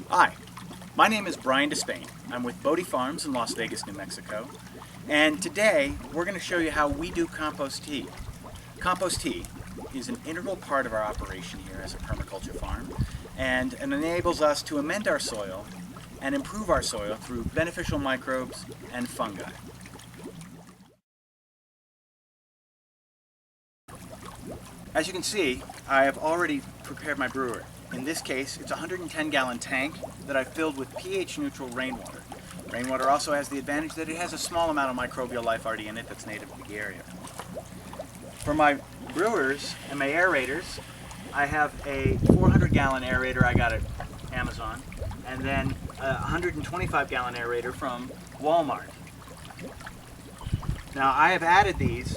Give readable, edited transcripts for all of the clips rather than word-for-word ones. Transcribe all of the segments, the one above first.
Hi, my name is Brian Despain. I'm with Bodhi Farms in Las Vegas, New Mexico. And today we're going to show you how we do compost tea. Compost tea is an integral part of our operation here as a permaculture farm, and it enables us to amend our soil and improve our soil through beneficial microbes and fungi. As you can see, I have already prepared my brewer. In this case, it's a 110-gallon tank that I've filled with pH-neutral rainwater. Rainwater also has the advantage that it has a small amount of microbial life already in it that's native to the area. For my brewers and my aerators, I have a 400-gallon aerator I got at Amazon, and then a 125-gallon aerator from Walmart. Now I have added these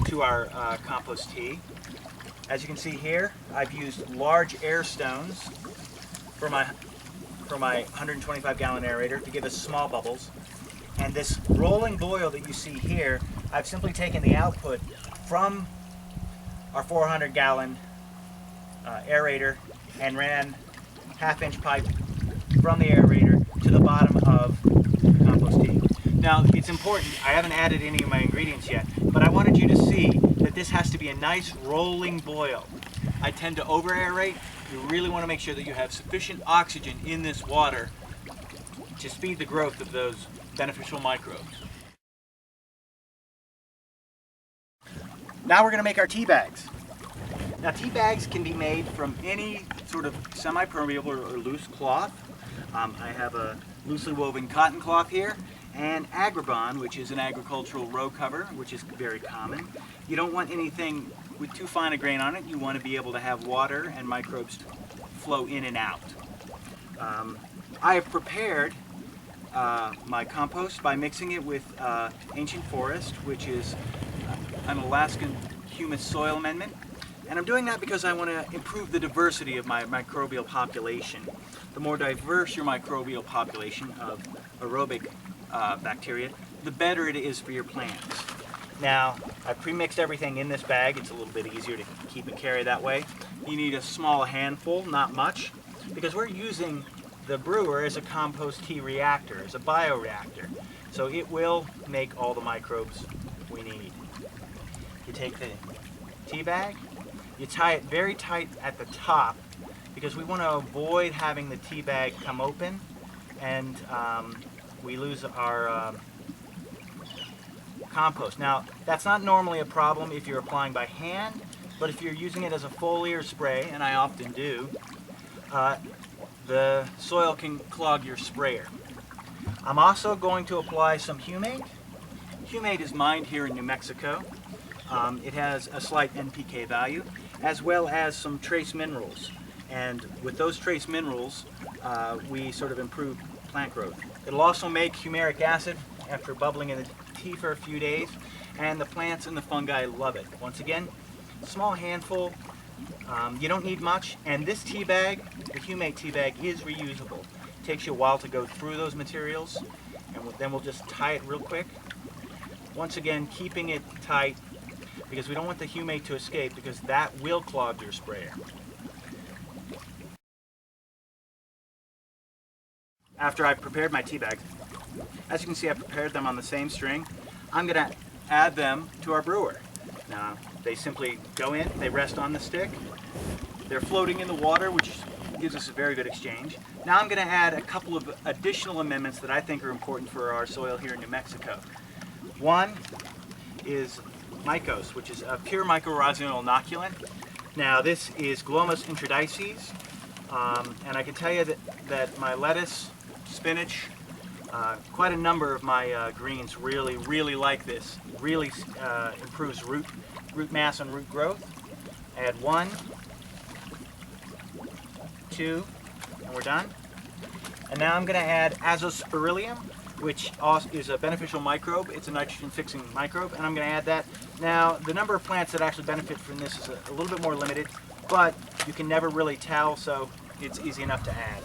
to our compost tea. As you can see here, I've used large air stones for my 125-gallon aerator to give us small bubbles. And this rolling boil that you see here, I've simply taken the output from our 400-gallon aerator and ran half-inch pipe from the aerator to the bottom of the compost tea. Now, it's important, I haven't added any of my ingredients yet, but I wanted you to see that this has to be a nice rolling boil. I tend to over-aerate. You really want to make sure that you have sufficient oxygen in this water to speed the growth of those beneficial microbes. Now we're going to make our tea bags. Now tea bags can be made from any sort of semi-permeable or loose cloth. I have a loosely woven cotton cloth here, and Agribon, which is an agricultural row cover, which is very common. You don't want anything with too fine a grain on it. You want to be able to have water and microbes flow in and out. I have prepared my compost by mixing it with ancient forest, which is an Alaskan humus soil amendment. And I'm doing that because I want to improve the diversity of my microbial population. The more diverse your microbial population of aerobic bacteria, the better it is for your plants. Now, I pre-mixed everything in this bag. It's a little bit easier to keep and carry that way. You need a small handful, not much, because we're using the brewer as a compost tea reactor, as a bioreactor. So it will make all the microbes we need. You take the tea bag, you tie it very tight at the top because we want to avoid having the tea bag come open and we lose our compost. Now, that's not normally a problem if you're applying by hand, but if you're using it as a foliar spray, and I often do, the soil can clog your sprayer. I'm also going to apply some humate. Humate is mined here in New Mexico. It has a slight NPK value, as well as some trace minerals. And with those trace minerals, we sort of improve plant growth. It'll also make humeric acid after bubbling in the tea for a few days, and the plants and the fungi love it. Once again, small handful, you don't need much, and this tea bag, the humate tea bag, is reusable. It takes you a while to go through those materials, and then we'll just tie it real quick. Once again, keeping it tight, because we don't want the humate to escape, because that will clog your sprayer. After I've prepared my tea bags, as you can see, I've prepared them on the same string. I'm going to add them to our brewer. Now, they simply go in, they rest on the stick. They're floating in the water, which gives us a very good exchange. Now I'm going to add a couple of additional amendments that I think are important for our soil here in New Mexico. One is Mycos, which is a pure mycorrhizal inoculant. Now this is Glomus intradices, and I can tell you that my lettuce, spinach, quite a number of my greens really like this. Really improves root mass and root growth. Add 1, 2, and we're done. And now I'm going to add Azospirillum, which is a beneficial microbe. It's a nitrogen-fixing microbe, and I'm going to add that. Now, the number of plants that actually benefit from this is a little bit more limited, but you can never really tell, so it's easy enough to add.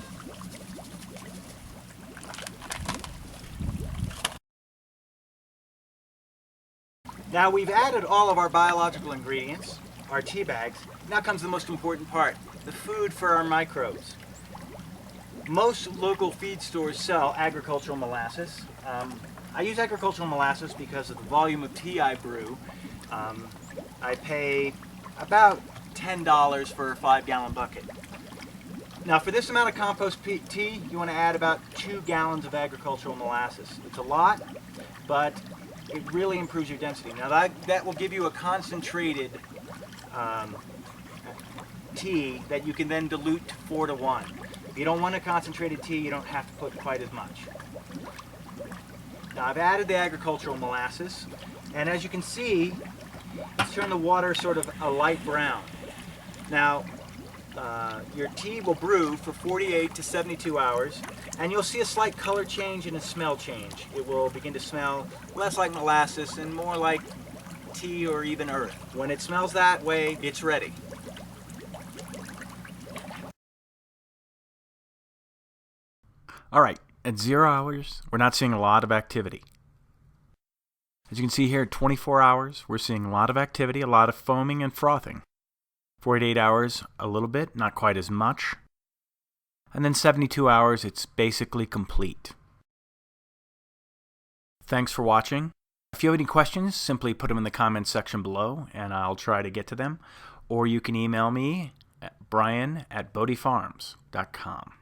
Now we've added all of our biological ingredients, our tea bags. Now comes the most important part, the food for our microbes. Most local feed stores sell agricultural molasses. I use agricultural molasses because of the volume of tea I brew. I pay about $10 for a 5-gallon bucket. Now for this amount of compost tea, you want to add about 2 gallons of agricultural molasses. It's a lot, but it really improves your density. Now that will give you a concentrated tea that you can then dilute to 4:1. If you don't want a concentrated tea, you don't have to put quite as much. Now I've added the agricultural molasses, and as you can see, it's turned the water sort of a light brown. Now, your tea will brew for 48 to 72 hours, and you'll see a slight color change and a smell change. It will begin to smell less like molasses and more like tea or even earth. When it smells that way, it's ready. All right, at 0 hours, we're not seeing a lot of activity. As you can see here, at 24 hours, we're seeing a lot of activity, a lot of foaming and frothing. 48 hours, a little bit, not quite as much. And then 72 hours, it's basically complete. Thanks for watching. If you have any questions, simply put them in the comments section below, and I'll try to get to them. Or you can email me at brian@bodhifarms.com.